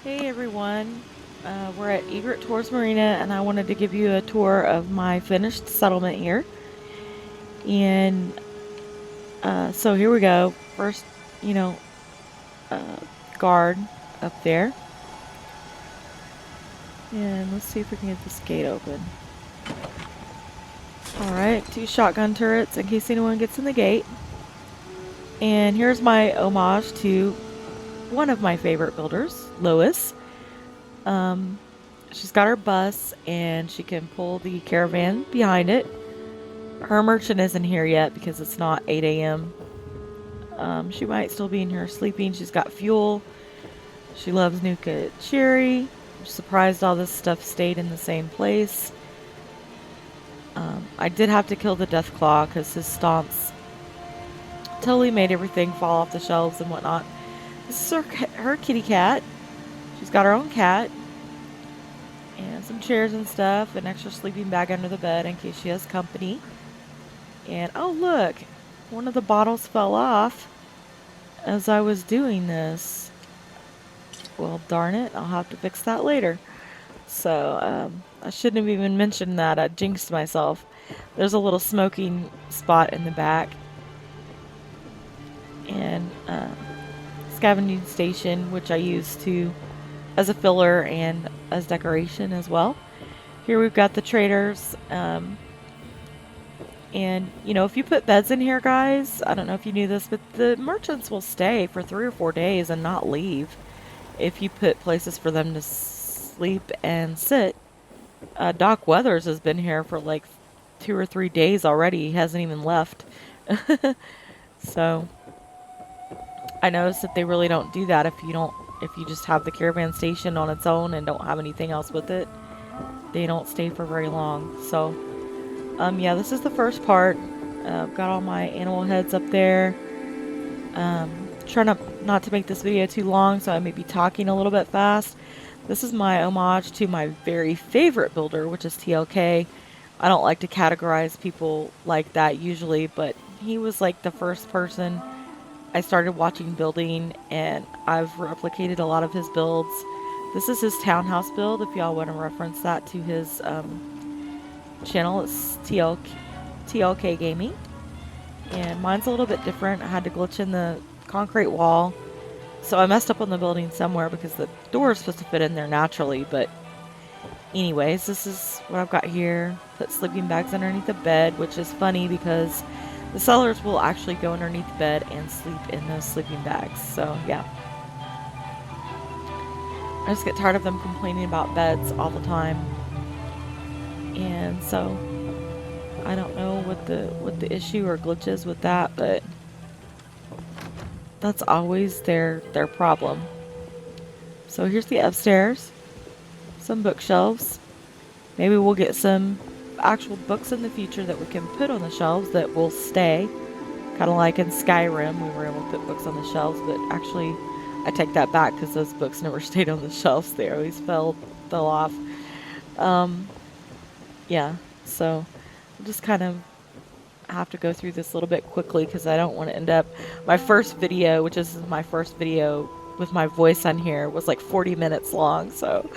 Hey everyone, we're at Egret Tours Marina, and I wanted to give you a tour of my finished settlement here. And so here we go. First, you know, uh, guard up there. And let's see if we can get this gate open. Alright, 2 shotgun turrets in case anyone gets in the gate. And here's my homage to one of my favorite builders, Lois. Um, she's got her bus, and she can pull the caravan behind it. Her merchant isn't here yet because it's not 8 a.m. She might still be in here sleeping. She's got fuel. She loves Nuka Cherry. I'm surprised all this stuff stayed in the same place. I did have to kill the Deathclaw because his stomps totally made everything fall off the shelves and whatnot. This is her kitty cat. She's got her own cat. And some chairs and stuff. An extra sleeping bag under the bed in case she has company. And oh look, one of the bottles fell off as I was doing this. Well, darn it, I'll have to fix that later. So, I shouldn't have even mentioned that. I jinxed myself. There's a little smoking spot in the back. And scavenging station, which I use as a filler and as decoration as well. Here we've got the traders. And, if you put beds in here, guys, I don't know if you knew this, but the merchants will stay for 3 or 4 days and not leave if you put places for them to sleep and sit. Doc Weathers has been here for like 2 or 3 days already. He hasn't even left. So, I noticed that they really don't do that if you just have the caravan station on its own and don't have anything else with it. They don't stay for very long. So, yeah, this is the first part. I've got all my animal heads up there. Trying not to make this video too long, so I may be talking a little bit fast. This is my homage to my very favorite builder, which is TLK. I don't like to categorize people like that usually, but he was like the first person I started watching building, and I've replicated a lot of his builds. This is his townhouse build, if y'all want to reference that to his channel. It's TLK Gaming, and mine's a little bit different. I had to glitch in the concrete wall, so I messed up on the building somewhere because the door is supposed to fit in there naturally. But anyways, this is what I've got here. Put sleeping bags underneath the bed, which is funny because the sellers will actually go underneath the bed and sleep in those sleeping bags. So yeah, I just get tired of them complaining about beds all the time. And so I don't know what the issue or glitch is with that, but that's always their problem. So here's the upstairs. Some bookshelves. Maybe we'll get some actual books in the future that we can put on the shelves that will stay. Kind of like in Skyrim, we were able to put books on the shelves, but actually I take that back because those books never stayed on the shelves. They always fell off. Yeah, so I'll just kind of have to go through this a little bit quickly because I don't want to end up... My first video, which is my first video with my voice on here, was like 40 minutes long. So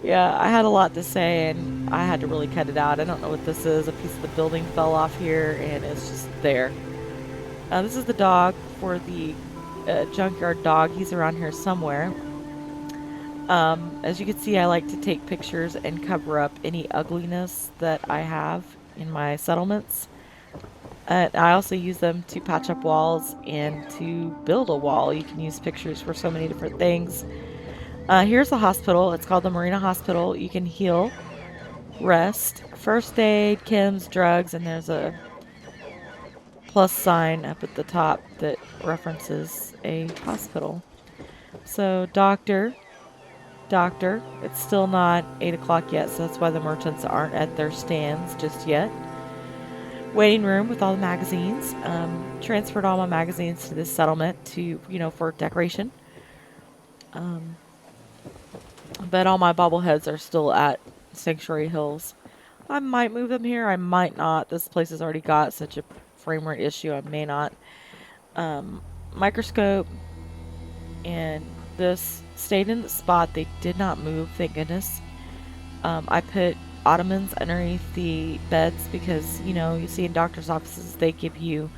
yeah, I had a lot to say and I had to really cut it out. I don't know what this is. A piece of the building fell off here and it's just there. This is the dog for the junkyard dog. He's around here somewhere. As you can see, I like to take pictures and cover up any ugliness that I have in my settlements. I also use them to patch up walls and to build a wall. You can use pictures for so many different things. Here's the hospital. It's called the Marina Hospital. You can heal, rest, first aid, chems, drugs, and there's a plus sign up at the top that references a hospital. So doctor, it's still not 8 o'clock yet, so that's why the merchants aren't at their stands just yet. Waiting room with all the magazines. Transferred all my magazines to this settlement to, for decoration. But all my bobbleheads are still at Sanctuary Hills. I might move them here, I might not. This place has already got such a frame rate issue, I may not. Microscope, and this stayed in the spot. They did not move, thank goodness. I put ottomans underneath the beds because, you know, you see in doctor's offices they give you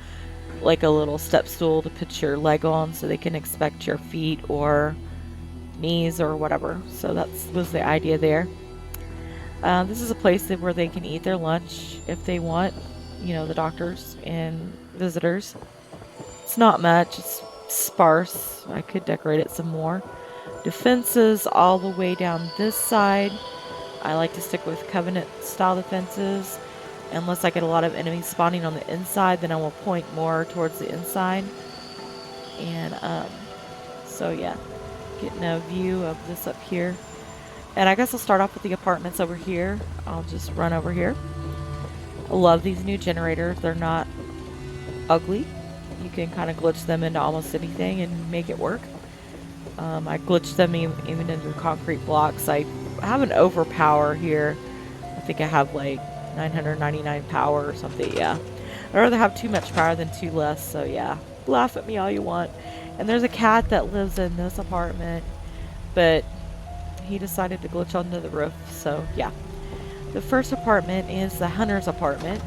like a little step stool to put your leg on so they can inspect your feet or knees or whatever. So that was the idea there. This is a place where they can eat their lunch if they want, you know, the doctors and visitors. It's not much, it's sparse. I could decorate it some more. Defenses all the way down this side. I like to stick with Covenant style defenses. Unless I get a lot of enemies spawning on the inside, then I will point more towards the inside. And so yeah, getting a view of this up here. And I guess I'll start off with the apartments over here. I'll just run over here. I love these new generators. They're not ugly. You can kind of glitch them into almost anything and make it work. I glitched them even into concrete blocks. I have an overpower here. I think I have like 999 power or something. Yeah, I'd rather have too much power than too less. So yeah, laugh at me all you want. And there's a cat that lives in this apartment, but he decided to glitch onto the roof. So yeah, the first apartment is the hunter's apartment.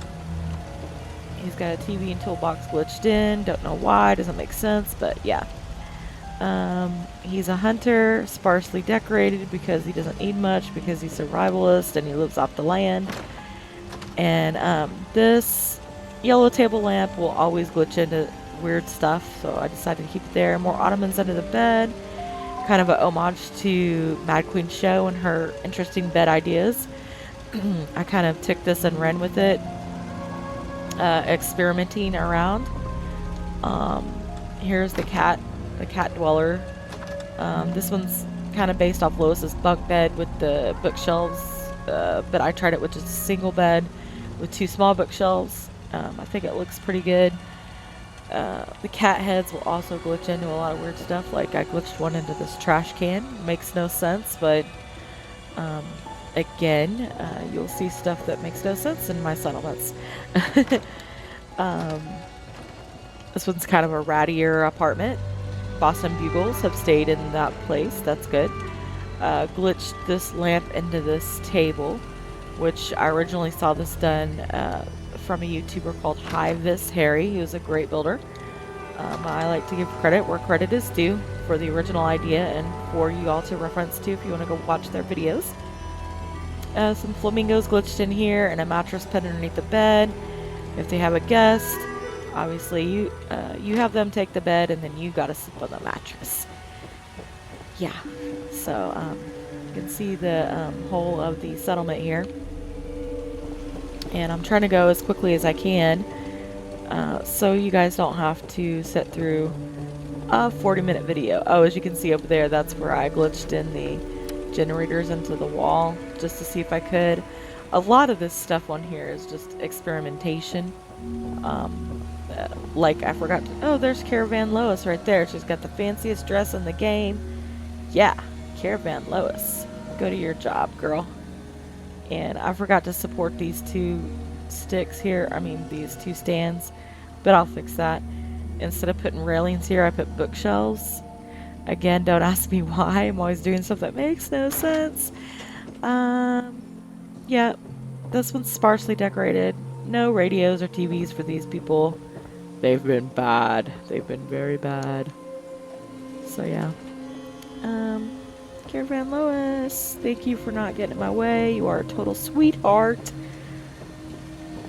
He's got a TV and toolbox glitched in. Don't know why, doesn't make sense, but yeah. He's a hunter, sparsely decorated because he doesn't need much, because he's survivalist and he lives off the land. And this yellow table lamp will always glitch into weird stuff, so I decided to keep it there. More ottomans under the bed, kind of a homage to Mad Queen's show and her interesting bed ideas. I kind of took this and ran with it, experimenting around. Here's the cat dweller. This one's kind of based off Lois's bunk bed with the bookshelves, but I tried it with just a single bed with 2 small bookshelves. I think it looks pretty good. The cat heads will also glitch into a lot of weird stuff, like I glitched one into this trash can. Makes no sense, but again, you'll see stuff that makes no sense in my settlements. This one's kind of a rattier apartment. Boston Bugles have stayed in that place. That's good. Glitched this lamp into this table, which I originally saw this done from a YouTuber called Hivis Harry. He was a great builder. I like to give credit where credit is due for the original idea and for you all to reference to if you want to go watch their videos. Some flamingos glitched in here and a mattress put underneath the bed. If they have a guest, obviously you have them take the bed and then you gotta sleep on the mattress. Yeah, so you can see the whole of the settlement here. And I'm trying to go as quickly as I can so you guys don't have to sit through a 40-minute video. Oh, as you can see over there, that's where I glitched in the generators into the wall just to see if I could. A lot of this stuff on here is just experimentation. Like I forgot to, oh, there's Caravan Lois right there. She's got the fanciest dress in the game. Yeah, Caravan Lois, go to your job, girl. And I forgot to support these 2 sticks here. I mean, these 2 stands, but I'll fix that. Instead of putting railings here, I put bookshelves. Again, don't ask me why. I'm always doing stuff that makes no sense. Yeah, this one's sparsely decorated. No radios or TVs for these people. They've been bad. They've been very bad. So yeah. Caravan Lois, thank you for not getting in my way. You are a total sweetheart.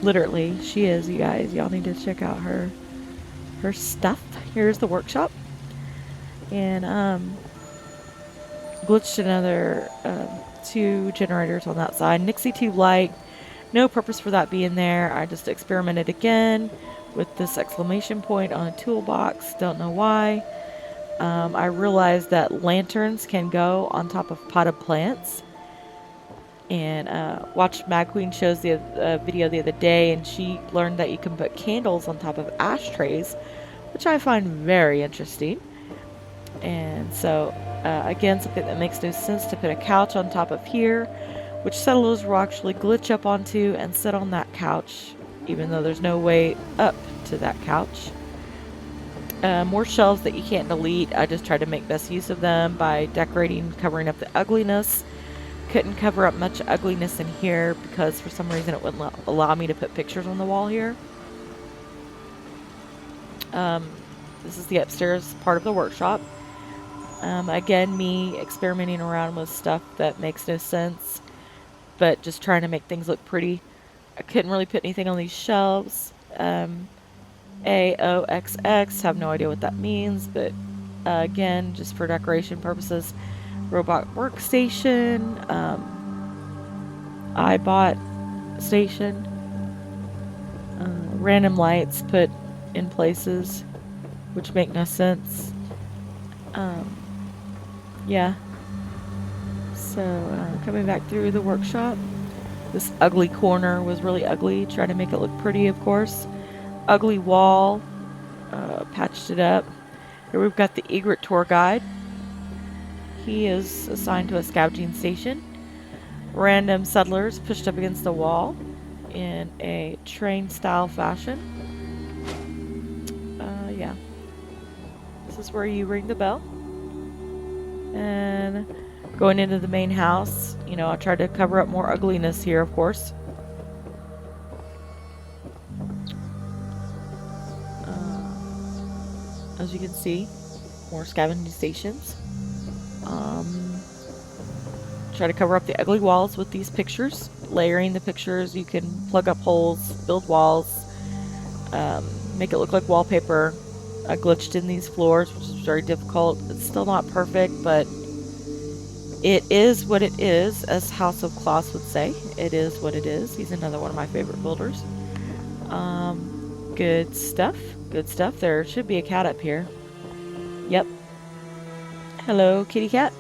Literally, she is, you guys. Y'all need to check out her stuff. Here's the workshop. And glitched another 2 generators on that side. Nixie 2 light. No purpose for that being there. I just experimented again with this exclamation point on a toolbox. Don't know why. I realized that lanterns can go on top of potted plants. And watched Mad Queen shows the video the other day, and she learned that you can put candles on top of ashtrays, which I find very interesting. And so, again, something that makes no sense to put a couch on top of here, which settlers will actually glitch up onto and sit on that couch, even though there's no way up to that couch. More shelves that you can't delete. I just tried to make best use of them by decorating, covering up the ugliness. Couldn't cover up much ugliness in here because for some reason it wouldn't allow me to put pictures on the wall here. This is the upstairs part of the workshop. Again, me experimenting around with stuff that makes no sense, but just trying to make things look pretty. I couldn't really put anything on these shelves. AOXX, have no idea what that means, but again, just for decoration purposes. Robot workstation, iBot station, random lights put in places which make no sense. Yeah. So coming back through the workshop, this ugly corner was really ugly. Try to make it look pretty, of course. Ugly wall, patched it up. Here we've got the Egret tour guide. He is assigned to a scavenging station. Random settlers pushed up against the wall in a train style fashion. Yeah. This is where you ring the bell. And going into the main house, you know, I tried to cover up more ugliness here, of course. As you can see, more scavenging stations. Try to cover up the ugly walls with these pictures. Layering the pictures, you can plug up holes, build walls, make it look like wallpaper. I glitched in these floors, which is very difficult. It's still not perfect, but it is what it is, as House of Klaus would say. It is what it is. He's another one of my favorite builders. Good stuff. Good stuff. There should be a cat up here. Yep. Hello, kitty cat.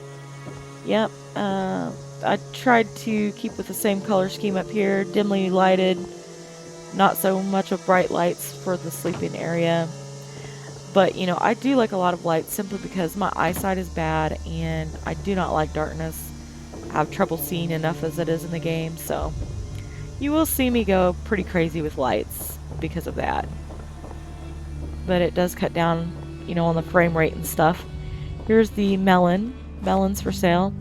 Yep. I tried to keep with the same color scheme up here. Dimly lighted. Not so much of bright lights for the sleeping area. But, you know, I do like a lot of lights simply because my eyesight is bad and I do not like darkness. I have trouble seeing enough as it is in the game, so you will see me go pretty crazy with lights because of that. But it does cut down, you know, on the frame rate and stuff. Here's the melons for sale.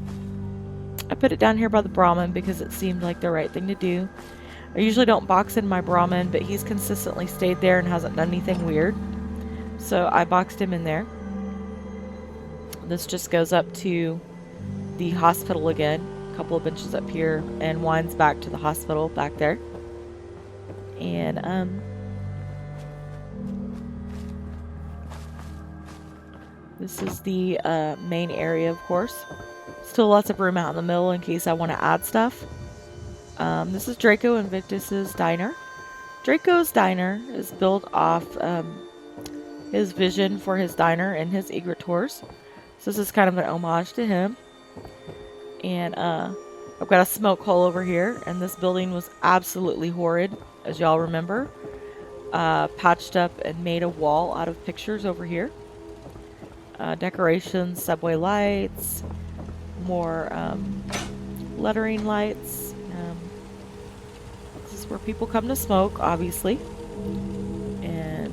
I put it down here by the Brahmin because it seemed like the right thing to do. I usually don't box in my Brahmin, but he's consistently stayed there and hasn't done anything weird. So I boxed him in there. This just goes up to the hospital again. A couple of benches up here and winds back to the hospital back there. And this is the main area, of course. Still lots of room out in the middle in case I want to add stuff. This is Draco Invictus's diner. Draco's diner is built off his vision for his diner and his Egret tours. So this is kind of an homage to him. And I've got a smoke hole over here, and this building was absolutely horrid, as y'all remember. Patched up and made a wall out of pictures over here. Decorations, subway lights, more lettering lights. This is where people come to smoke, obviously. And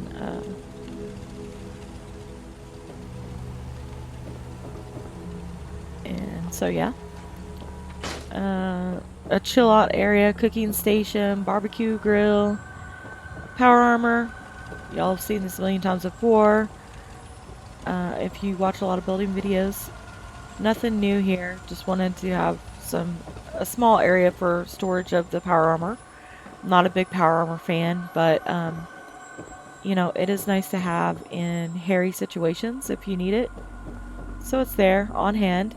so yeah. A chill out area, cooking station, barbecue grill, power armor. Y'all have seen this a million times before. If you watch a lot of building videos, nothing new here. Just wanted to have a small area for storage of the power armor. I'm not a big power armor fan, but you know, it is nice to have in hairy situations if you need it. So it's there on hand.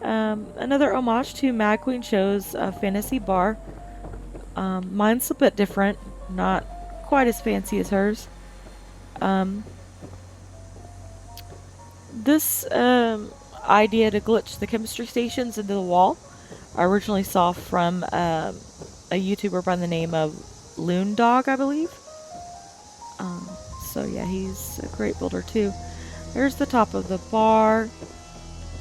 Another homage to Mad Queen Show's fantasy bar. Mine's a bit different, not quite as fancy as hers. This idea to glitch the chemistry stations into the wall, I originally saw from a YouTuber by the name of Loon Dog, I believe. So yeah, he's a great builder too. There's the top of the bar.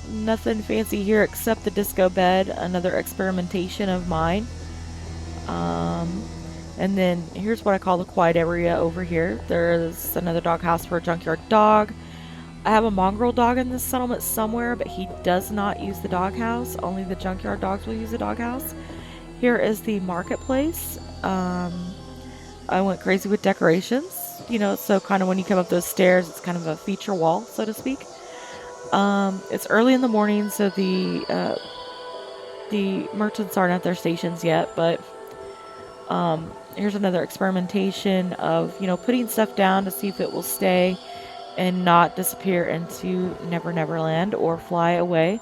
Nothing fancy here except the disco bed, another experimentation of mine. And And then here's what I call the quiet area over here. There's another dog house for a junkyard dog. I have a mongrel dog in this settlement somewhere, but he does not use the doghouse. Only the junkyard dogs will use the doghouse. Here is the marketplace. I went crazy with decorations. You know, so kind of when you come up those stairs, it's kind of a feature wall, so to speak. It's early in the morning, so the merchants aren't at their stations yet, but here's another experimentation of, you know, putting stuff down to see if it will stay and not disappear into Never Never Land or fly away.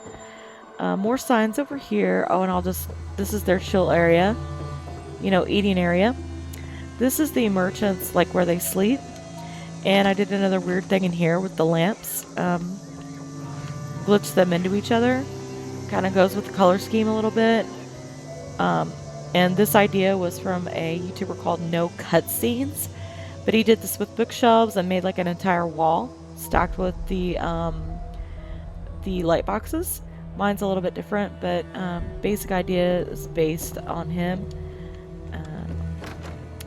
More signs over here. Oh, and this is their chill area, you know, eating area. This is the merchants, like where they sleep. And I did another weird thing in here with the lamps. Glitch them into each other. Kind of goes with the color scheme a little bit. And this idea was from a YouTuber called No Cutscenes. But he did this with bookshelves and made like an entire wall stacked with the light boxes. Mine's a little bit different, but basic idea is based on him.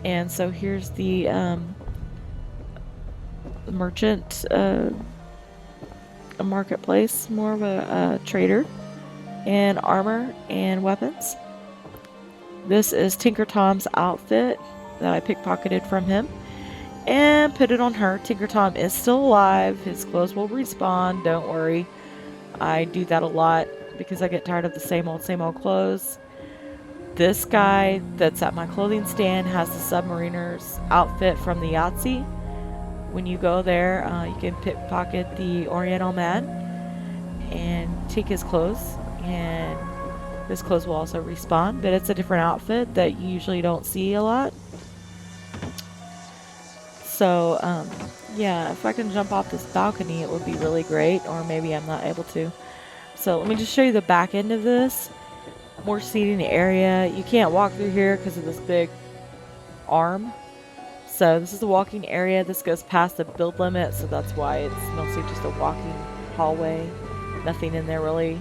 And so here's the merchant, a marketplace, more of a trader, and armor and weapons. This is Tinker Tom's outfit that I pickpocketed from him and put it on her. Tinker Tom is still alive. His clothes will respawn. Don't worry. I do that a lot because I get tired of the same old clothes. This guy that's at my clothing stand has the submariner's outfit from the Yahtzee. When you go there, you can pickpocket the Oriental man and take his clothes, and his clothes will also respawn, but it's a different outfit that you usually don't see a lot. So, yeah, if I can jump off this balcony, it would be really great, or maybe I'm not able to. So let me just show you the back end of this. More seating area. You can't walk through here because of this big arm. So this is the walking area. This goes past the build limit, so that's why it's mostly just a walking hallway. Nothing in there really.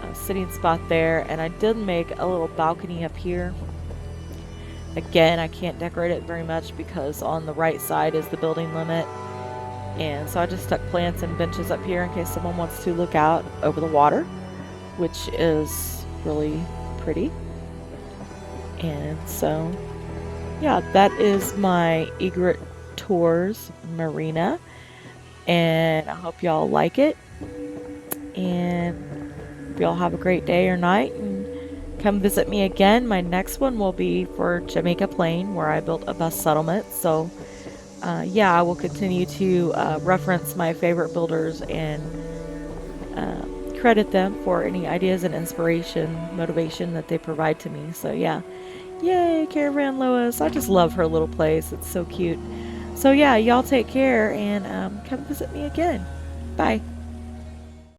A sitting spot there, and I did make a little balcony up here. Again, I can't decorate it very much because on the right side is the building limit. And so I just stuck plants and benches up here in case someone wants to look out over the water, which is really pretty. And so, yeah, that is my Egret Tours Marina. And I hope y'all like it. And hope y'all have a great day or night. And come visit me again. My next one will be for Jamaica Plain, where I built a bus settlement. So, yeah, I will continue to reference my favorite builders and credit them for any ideas and inspiration, motivation that they provide to me. So, yeah. Yay, Caravan Lois. I just love her little place. It's so cute. So, yeah, y'all take care and come visit me again. Bye.